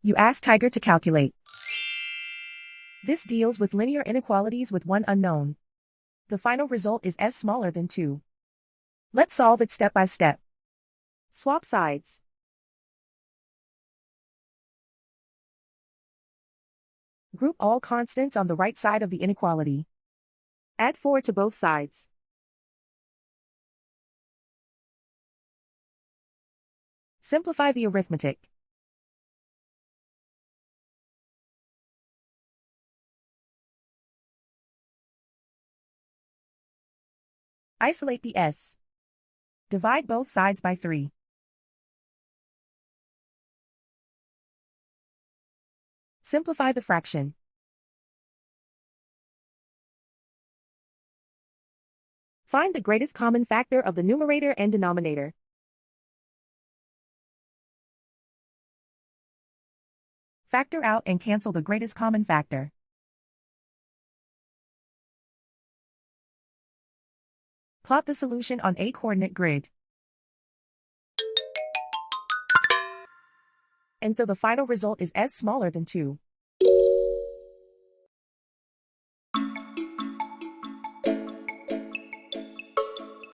You ask Tiger to calculate. This deals with linear inequalities with one unknown. The final result is s smaller than 2. Let's solve it step by step. Swap sides. Group all constants on the right side of the inequality. Add 4 to both sides. Simplify the arithmetic. Isolate the s. Divide both sides by 3. Simplify the fraction. Find the greatest common factor of the numerator and denominator. Factor out and cancel the greatest common factor. Plot the solution on a coordinate grid. And so the final result is s smaller than 2.